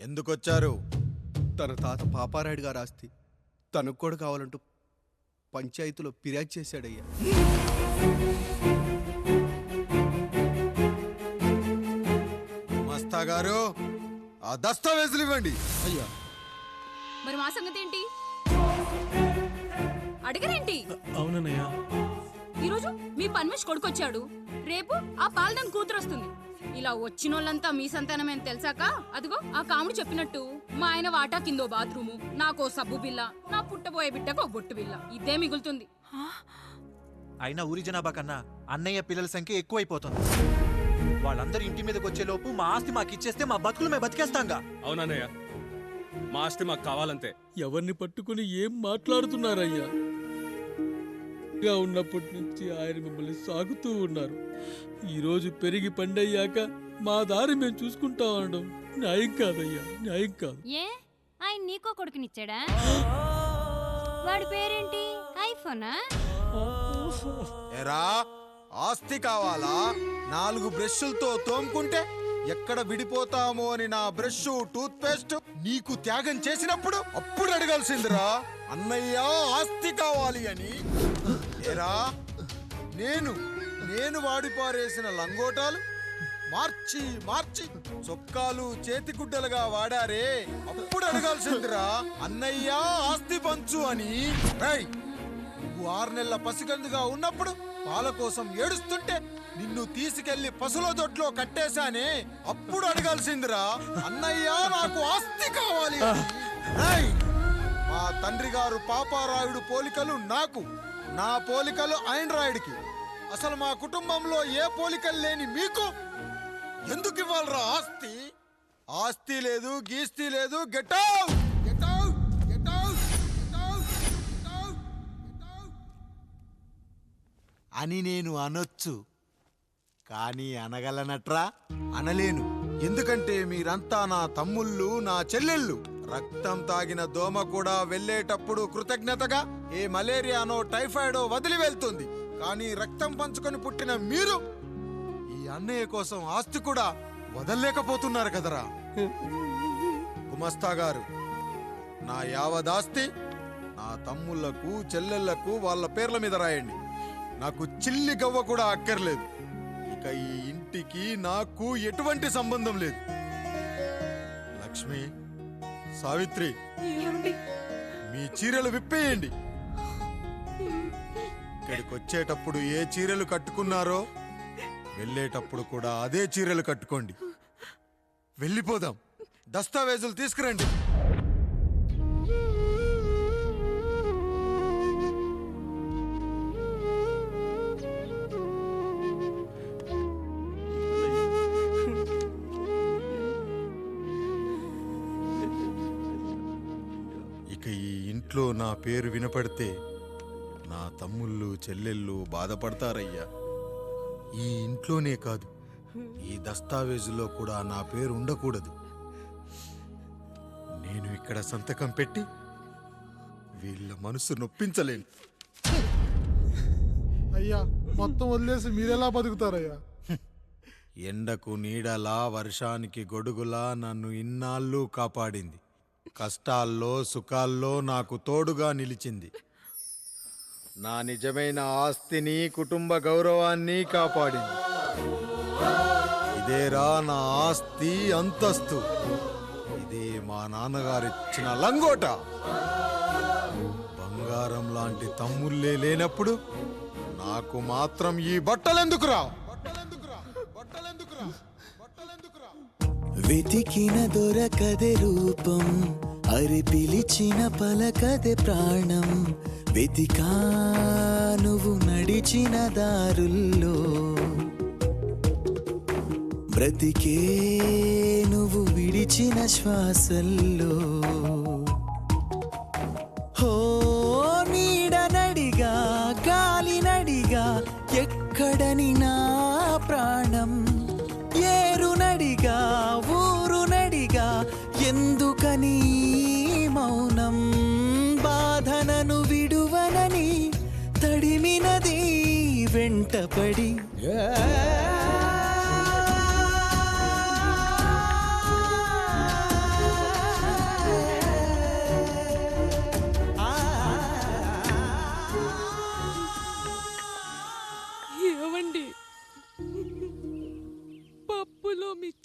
ఎందుకొచ్చారు? తన తాత పాపారాయుడు గారు ఆస్తి తనకు కూడా కావాలంటూ పంచాయతీలో ఫిర్యాదు చేశాడయ్యా. మస్తా గారు, ఆ దస్తావేజులు ఇవ్వండి. అయ్యా, మరి మా సంగతి ఏంటి? అడగరేంటి? అవునన్నయ్యా, ఈరోజు మీ పన్మేష్ కొడుకొచ్చాడు, రేపు ఆ పాలదం కూతురు వస్తుంది. ఇలా వచ్చినోళ్ళంతా మీ సంతానమని తెలిసాక అదిగో ఆ కాముడు చెప్పినట్టు మా ఆయన వాటా కిందో బాత్రూము, నాకో సబ్బు బిల్ల, నా పుట్టబోయే బిడ్డకు ఒక బొట్టు బిల్ల, ఇదే మిగులుతుంది. అయినా ఊరి జనాభా కన్నా అన్నయ్య పిల్లల సంఖ్య ఎక్కువైపోతుంది. వాళ్ళందరూ ఇంటి మీదకి వచ్చేలోపు మా ఆస్తి మాకు ఇచ్చేస్తే మా బతుకులు మేము బతికేస్తాంగా. అవునన్నయ్య, మా ఆస్తి మాకు కావాలంతే. ఎవరిని పట్టుకుని ఏం మాట్లాడుతున్నారయ్యా? గా ఉన్నప్పటి నుంచి ఆయన మిమ్మల్ని సాగుతూ ఉన్నారు. ఈరోజు పెరిగి పండయ్యాక మా దారి మేము చూసుకుంటాం అనడం న్యాయం కాదయ్యా, న్యాయం కాదు. ఏ ఆయన నీకో కొడుకునిచ్చాడా? వాడి పేరేంటి? ఐఫోనా? ఎరా, ఆస్తి కావాలా? 4 బ్రష్లతో తోముకుంటే ఎక్కడ విడిపోతామో అని నా బ్రష్ టూత్ పేస్ట్ నీకు త్యాగం చేసినప్పుడు అప్పుడు అడగాల్సిందిరా, అన్నయ్య ఆస్తి కావాలి అని. ఎరా, నేను వాడిపారేసిన లంగోటాలు మార్చి మార్చి చొక్కాలు చేతిగుడ్డలుగా వాడారే, అప్పుడు అడగాల్సిందిరా, అన్నయ్య ఆస్తి పంచు అని. నువ్వు 6 నెలల పసిగందుగా ఉన్నప్పుడు పాల కోసం ఏడుస్తుంటే నిన్ను తీసుకెళ్లి పసుల దొడ్లో కట్టేశానే, అప్పుడు అడగాల్సిందిరా, అన్నయ్య నాకు ఆస్తి కావాలి అని. మా తండ్రి గారు పాపారాయుడు పోలికలు నాకు, నా పోలికలు ఐన్రాయుడికి. అసలు మా కుటుంబంలో ఏ పోలికలు లేని మీకు ఎందుకు ఇవ్వాలరా ఆస్తి? ఆస్తి లేదు, గీస్తి లేదు. Get out, get out, get out, get out, get out, get out అని నేను అనొచ్చు, కానీ అనగలనట్రా? అనలేను. ఎందుకంటే మీరంతా నా తమ్ముళ్ళు, నా చెల్లెళ్ళు. రక్తం తాగిన దోమ కూడా వెళ్ళేటప్పుడు కృతజ్ఞతగా ఏ మలేరియానో టైఫాయిడో వదిలి వెళ్తుంది. కానీ రక్తం పంచుకొని పుట్టిన మీరు ఈ అన్నయ్య కోసం ఆస్తి కూడా వదల్లేకపోతున్నారు కదరా. గుమస్తా గారు, నా యావదాస్తి నా తమ్ముళ్లకు, చెల్లెళ్లకు వాళ్ళ పేర్ల మీద రాయండి. నాకు చిల్లి గవ్వ కూడా అక్కర్లేదు. ఇక ఈ ఇంటికి నాకు ఎటువంటి సంబంధం లేదు. లక్ష్మి, సావిత్రి, మీ చీరలు విప్పేయండి. ఇక్కడికి వచ్చేటప్పుడు ఏ చీరలు కట్టుకున్నారో వెళ్ళేటప్పుడు కూడా అదే చీరలు కట్టుకోండి. వెళ్ళిపోదాం. దస్తావేజులు తీసుకురండి. ఇక ఈ ఇంట్లో నా పేరు వినపడితే నా తమ్ముళ్ళు, చెల్లెళ్ళు బాధపడతారయ్యా. ఈ ఇంట్లోనే కాదు, ఈ దస్తావేజులో కూడా నా పేరు ఉండకూడదు. నేను ఇక్కడ సంతకం పెట్టి వీళ్ళ మనసు నొప్పించలేను. అయ్యా, మొత్తం వదిలేసి మీరెలా బతుకుతారయ్యా? ఎండకు నీడలా, వర్షానికి గొడుగులా నన్ను ఇన్నాళ్ళు కాపాడింది. కష్టాల్లో సుఖాల్లో నాకు తోడుగా నిలిచింది. నా నిజమైన ఆస్తిని, కుటుంబ గౌరవాన్ని కాపాడింది. ఇదేరా నా ఆస్తి, అంతస్తు. ఇదే మా నాన్నగారిచ్చిన లంగోట. బంగారం లాంటి తమ్ముళ్ళే లేనప్పుడు నాకు మాత్రం ఈ బట్టలెందుకురా? వెతికిన దొరకదే రూపం, అరి పిలిచిన పలకదే ప్రాణం. వెతికా నువ్వు నడిచిన దారుల్లో, బ్రతికే నువ్వు విడిచిన శ్వాసల్లో. హో నీడనడిగా, గాలినడిగా, ఎక్కడని నా ప్రాణం. ఏరునడిగా, ఊరునడిగా, ఎందుకని మౌనం. బాధనను విడువనని తడిమినది వెంటపడి.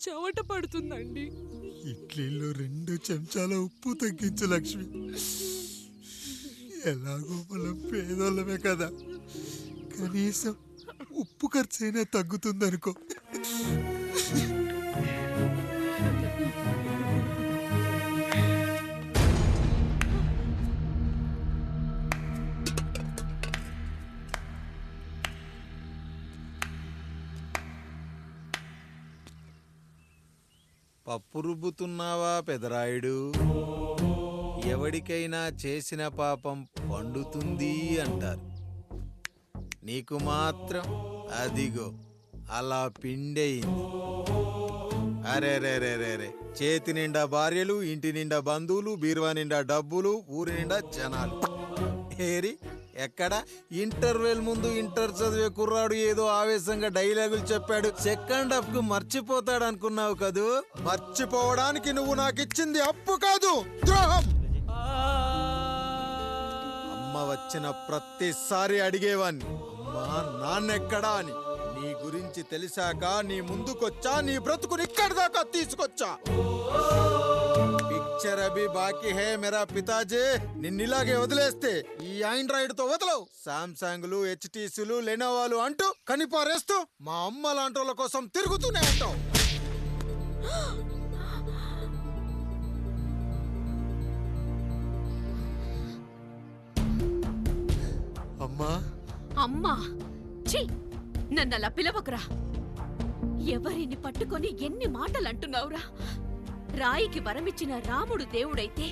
చెమట పడుతుందండి. ఇడ్లీలో 2 చెంచాల ఉప్పు తగ్గించు లక్ష్మి. ఎలాగో మనం పేదోళ్ళమే కదా, కనీసం ఉప్పు ఖర్చైనా తగ్గుతుందనుకో. పప్పు రుబ్బుతున్నావా పెదరాయుడు? ఎవడికైనా చేసిన పాపం పండుతుంది అంటారు, నీకు మాత్రం అదిగో అలా పిండయింది. అరే రే రే రే రే, చేతి నిండా భార్యలు, ఇంటి నిండా బంధువులు, బీరువా నిండా డబ్బులు, ఊరి నిండా జనాలు. ఏరి ఎక్కడ? ఇంటర్వెల్ ముందు ఇంటర్ చదివే కుర్రాడు ఏదో ఆవేశంగా డైలాగులు చెప్పాడు, సెకండ్ హాఫ్ కు మర్చిపోతాడు అనుకున్నావు కదూ? మర్చిపోవడానికి నువ్వు నాకు ఇచ్చింది అప్పు కాదు, ద్రోహం. అమ్మ వచ్చిన ప్రతిసారి అడిగేవాణ్ణి, అమ్మా నాన్నెక్కడా అని. నీ గురించి తెలిసాక నీ ముందుకొచ్చా, నీ బ్రతుకుని ఇక్కడి దాకా తీసుకొచ్చా. పిక్చర్ అభి బాకీ హే మేరా పితాజీ. నిన్నిలాగే వదిలేస్తే ఈ ఆండ్రాయిడ్ తో వదలవు. సామ్సంగ్లు, హెచ్టీసీలు, లెనోవాలు అంటూ కనిపారేస్తూ మా అమ్మ లాంటోళ్ళ కోసం తిరుగుతూనే ఉంటావు. అమ్మా అమ్మా, ఛీ, నన్ను అలా పిలవకురా. ఎవరిని పట్టుకొని ఎన్ని మాటలు అంటున్నావురా? రాయికి వరమిచ్చిన రాముడు దేవుడైతే,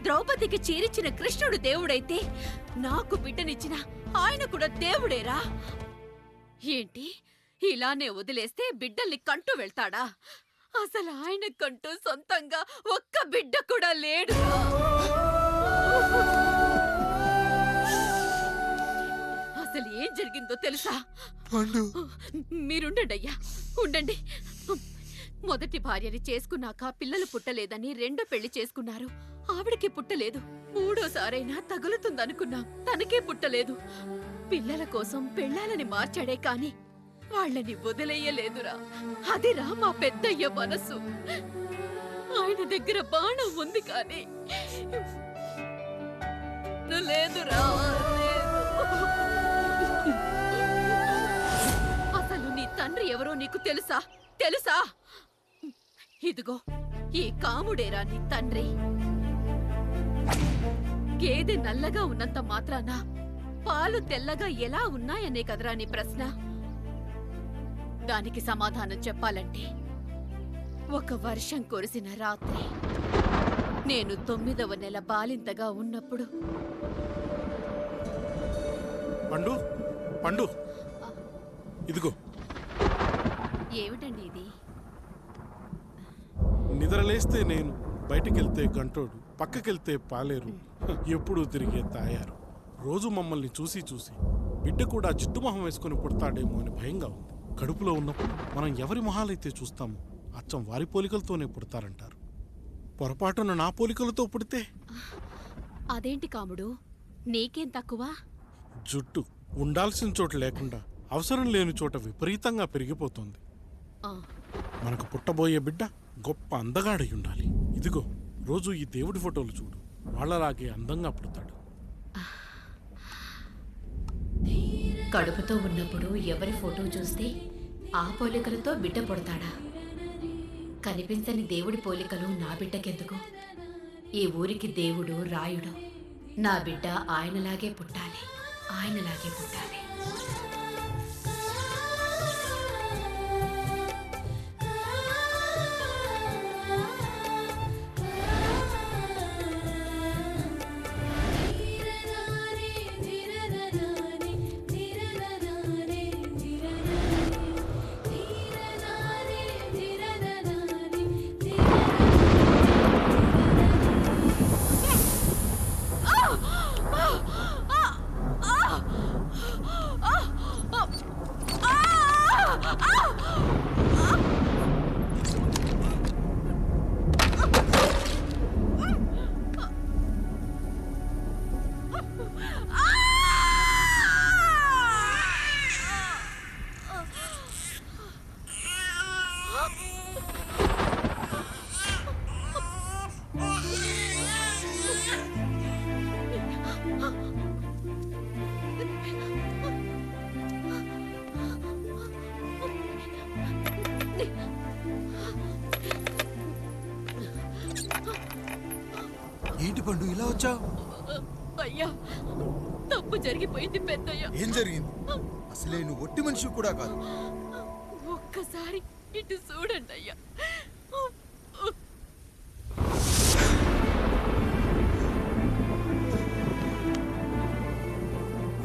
ద్రౌపదికి చీరిచ్చిన కృష్ణుడు దేవుడైతే, నాకు బిడ్డనిచ్చిన ఆయన కూడా దేవుడేరా. ఏంటి, ఇలానే వదిలేస్తే బిడ్డల్ని కంటూ వెళ్తాడా? అసలు ఆయన కంటూ సొంతంగా ఒక్క బిడ్డ కూడా లేడు. అసలు ఏం జరిగిందో తెలుసా? మీరుండండి అయ్యా, ఉండండి. మొదటి భార్యని చేసుకున్నాక పిల్లలు పుట్టలేదని రెండో పెళ్లి చేసుకున్నారు. ఆవిడకి పుట్టలేదు. మూడోసారైనా తగులుతుందనుకున్నాం, తనకే పుట్టలేదు. పిల్లల కోసం పెళ్ళాలని మార్చాడే కాని వాళ్ళని వదిలేయలేదురా. అదిరా మా పెద్దయ్య మనసు. ఆయన దగ్గర బాణం ఉంది కానీ లేదురా, లేదు. అసలు నీ తండ్రి ఎవరో నీకు తెలుసా? తెలుసా? ఇదిగో ఈ కాముడేరా నీ తండ్రి. గేదె నల్లగా ఉన్నంత మాత్రాన పాలు తెల్లగా ఎలా ఉన్నాయనే కదరా నీ ప్రశ్న. దానికి సమాధానం చెప్పాలంటే, ఒక వర్షం కురిసిన రాత్రి నేను 9వ నెల బాలింతగా ఉన్నప్పుడు. పండు పండు, ఇదిగో. ఏమిటండి ఇది? నిద్రలేస్తే నేను, బయటికెళ్తే గంటోడు, పక్కకెళ్తే పాలేరు, ఎప్పుడూ తిరిగే తాయారు. రోజు మమ్మల్ని చూసి చూసి బిడ్డ కూడా జిడ్డు మొహం వేసుకుని పుడతాడేమో అని భయంగా ఉంది. కడుపులో ఉన్నప్పుడు మనం ఎవరి మొహాలైతే చూస్తామో అచ్చం వారి పోలికలతోనే పుడతారంటారు. పొరపాటున నా పోలికలతో పుడితే? అదేంటి కాముడు, నీకేం తక్కువ? జుట్టు ఉండాల్సిన చోట లేకుండా అవసరం లేని చోట విపరీతంగా పెరిగిపోతుంది. మనకు పుట్టబోయే బిడ్డ గొప్ప అందగాడై ఉండాలి. ఇదిగో రోజు ఈ దేవుడి ఫోటోలు చూడు, వాళ్ళలాగే అందంగా పుడతాడు. కడుపుతో ఉన్నప్పుడు ఎవరి ఫోటో చూస్తే ఆ పోలికలతో బిడ్డ పుడతాడా? కనిపించని దేవుడి పోలికలు నా బిడ్డకెందుకు? ఈ ఊరికి దేవుడు రాయుడు. నా బిడ్డ ఆయనలాగే పుట్టాలి, ఆయనలాగే పుట్టాలి. ఏంటి పండు ఇలా వచ్చావు? అయ్యా, తప్పు జరిగిపోయింది పెద్దయ్య. ఏం జరిగింది? అసలే నువ్వు ఒట్టి మనిషి కూడా కాదు. ఒక్కసారి ఇటు చూడండి అయ్యా.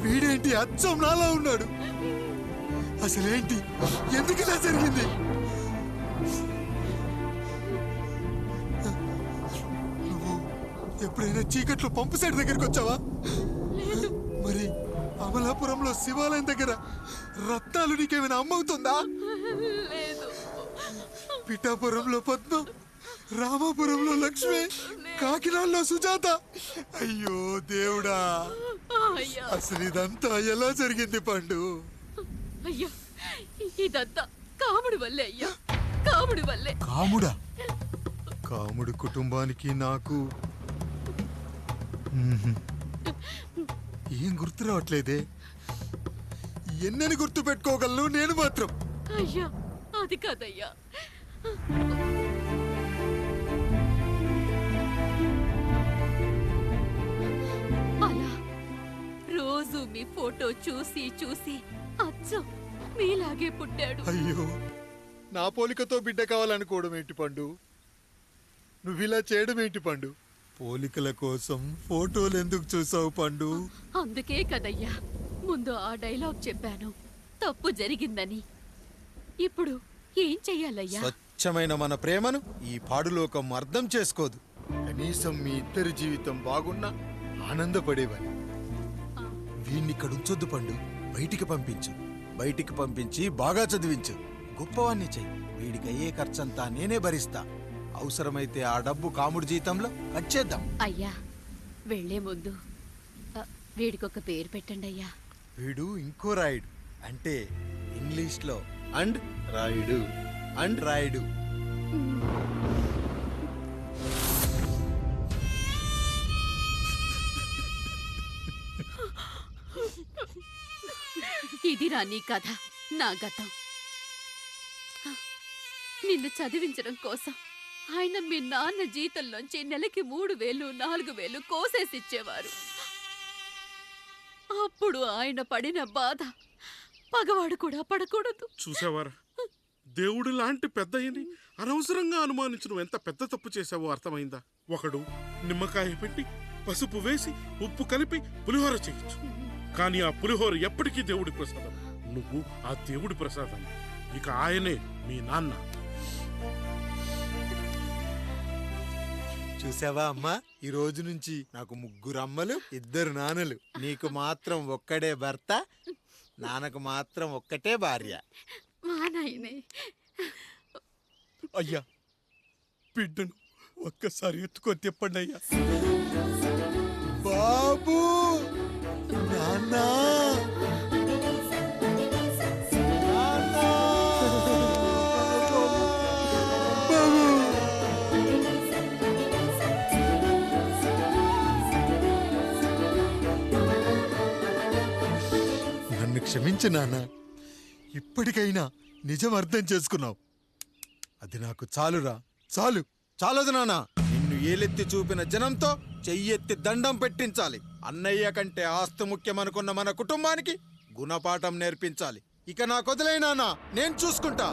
వీడేంటి అచ్చం నాలా ఉన్నాడు? అసలేంటి, ఎందుకు ఇలా జరిగింది? నువ్వు ఎప్పుడైనా చీకట్లో పంపు సైడ్ దగ్గరికి వచ్చావా? మరి అమలాపురంలో శివాలయం దగ్గర రత్నాలు నీకేమైనా అమ్మవుతుందా? లేదు. పిఠాపురంలో పద్మం, రామాపురంలో లక్ష్మి, కాకినాడలో సుజాత. అయ్యో దేవుడా, అయ్యా, అసలు ఇదంతా ఎలా జరిగింది పండు? అయ్యా, ఇదంతా కాముడి వల్లే అయ్యా, కాముడి వల్లే. కాముడా? కాముడు కుటుంబానికి నాకు ఏం గుర్తు రావట్లేదే. ఎన్నని గుర్తు పెట్టుకోగలను నేను మాత్రం. అయ్యా, అది కాదయ్యా. అలా రోజు మీ ఫోటో చూసి చూసి అచ్చం మీలాగే పుట్టాడు. అయ్యో, నా పోలికతో బిడ్డ కావాలనుకోవడం ఏంటి పండు? నువ్విలా చేయడం ఏంటి పండు? పోలికల కోసం ఫోటోలు ఎందుకు చూసావు పండు? అందుకే కదయ్యా ముందు ఆ డైలాగ్ చెప్పాను, తప్పు జరిగిందని. ఇప్పుడు ఏం చెయ్యాలయ్యా? స్వచ్ఛమైన మన ప్రేమను ఈ పాడులోకం అర్థం చేసుకోదు. కనీసం మీ ఇద్దరి జీవితం బాగున్నా ఆనందపడేవాని. వీణ్ణి ఇక్కడ ఉంచొద్దు పండు, బయటికి పంపించు. బయటికి పంపించి బాగా చదివించు, గొప్పవాణ్ణి చెయ్యి. వీడికి అయ్యే ఖర్చంతా నేనే భరిస్తా. అవసరమైతే ఆ డబ్బు కాముడి జీతంలో కట్ చేద్దాం. అయ్యా, వెళ్లే ముందు వీడికొక పేరు పెట్టండి అయ్యా. వీడు ఇంకో రాయుడు, అంటే ఇంగ్లీష్ లో అండ్ రాయుడు, అండ్ రాయుడు. ఇదిరా నీ కథ, నా గతం. నిన్ను చదివించడం కోసం ఆయన మీ నాన్న జీతంలోంచి నెలకి 3,000, 4,000 కోసేసిచ్చేవారు. అప్పుడు ఆయన పడిన బాధ పగవాడు కూడా పడకూడదు. చూసావారా, దేవుడు లాంటి పెద్దయ్యని అనవసరంగా అనుమానించు ఎంత పెద్ద తప్పు చేసావో అర్థమైందా? ఒకడు నిమ్మకాయ పెట్టి పసుపు వేసి ఉప్పు కలిపి పులిహోర చేయొచ్చు, కానీ ఆ పులిహోర ఎప్పటికీ దేవుడి ప్రసాదం. నువ్వు ఆ దేవుడి ప్రసాదం. ఇక ఆయనే మీ నాన్న. చూసావా అమ్మా, ఈ రోజు నుంచి నాకు 3 అమ్మలు, 2 నాన్నలు. నీకు మాత్రం ఒక్కడే భర్త, నాన్నకు మాత్రం ఒక్కటే భార్య. మా నాయనే. అయ్యా, బిడ్డను ఒక్కసారి ఎత్తుకొని తిప్పండి అయ్యా. బాబు, నాన్న, నన్ను క్షమించు నాన్న. ఇప్పటికైనా నిజం అర్థం చేసుకున్నావు. అది నాకు చాలురా, చాలు. చాలదు నాన్న. నిన్ను ఏలెత్తి చూపిన జనంతో చెయ్యెత్తి దండం పెట్టించాలి. అన్నయ్య కంటే ఆస్తి ముఖ్యమనుకున్న మన కుటుంబానికి గుణపాఠం నేర్పించాలి. ఇక నాకు వదిలే నాన్న, నేను చూసుకుంటా.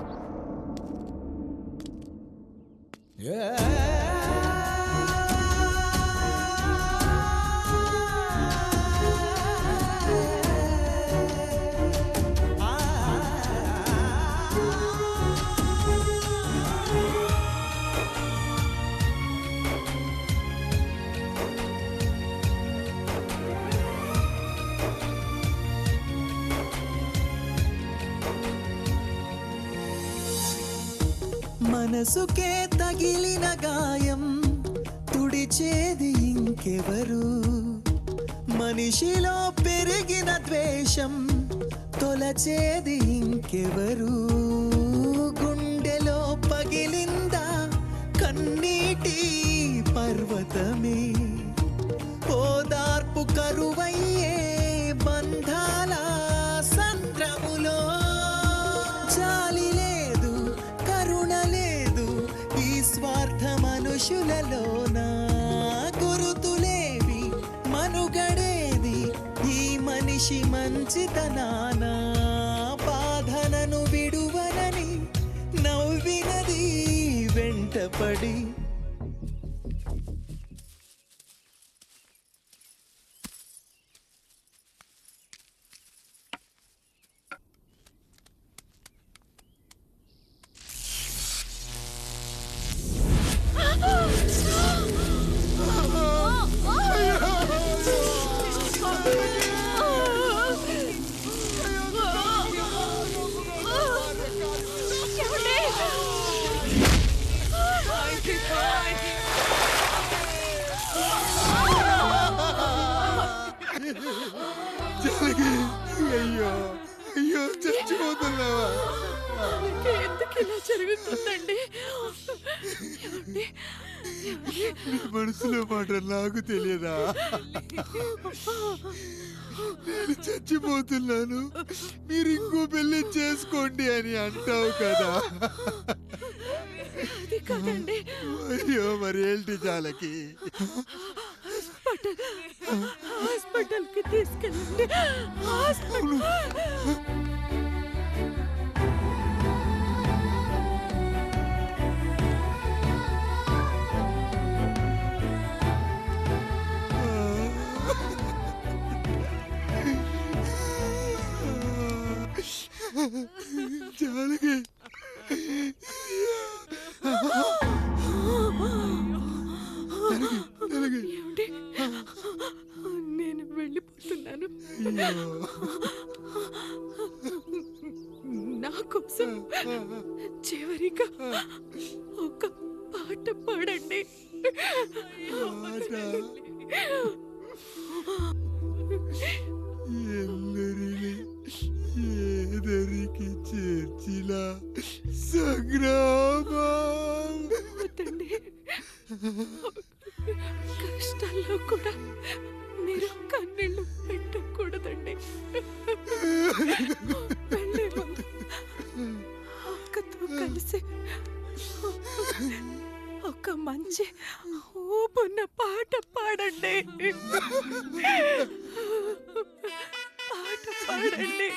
మనసుకే తగిలిన గాయం తుడిచేది ఇంకెవరు? మనిషిలో పెరిగిన ద్వేషం తొలచేది ఇంకెవరు? గుండెలో పగిలిందా కన్నీటి పర్వతమే? ఓదార్పు కరువయ్యే బంధాల సంద్రములో జాలి లేదు, కరుణ లేదు ఈ స్వార్థ మనుషులలోనా? గురుతు మనిషి మంచితనాన బాధనను విడువనని నవ్వినది వెంటపడి. అయ్యో అయ్యో చచ్చిపోతున్నావా? ఎందుకు ఇలా జరుగుతుందండి? నీ మనసులో మాట నాకు తెలియదా? నేను చచ్చిపోతున్నాను, మీరు ఇంకో పెళ్లి చేసుకోండి అని అంటావు కదా. అది కాదండి. అయ్యో మరి ఏంటి జానకి? హాస్పిటల్కి తీసుకెళ్ళండి. హాస్పిటల్. జానకి ఏమండి? నేను వెళ్ళిపోతున్నాను. నా కోసం చివరిగా ఒక పాట పాడండి. ಎಲ್ಲರಿಲಿ ಏದರಿಗೆ చేర్చిన సంగ్రామ. వద్దండి. కష్టాల్లో కూడా మీరు కన్నీళ్ళు పెట్టకూడదండి. వెళ్ళే ముందు అక్కతో కలిసి ఒక మంచి ఊపున్న పాట పాడండి. పాట పాడండి.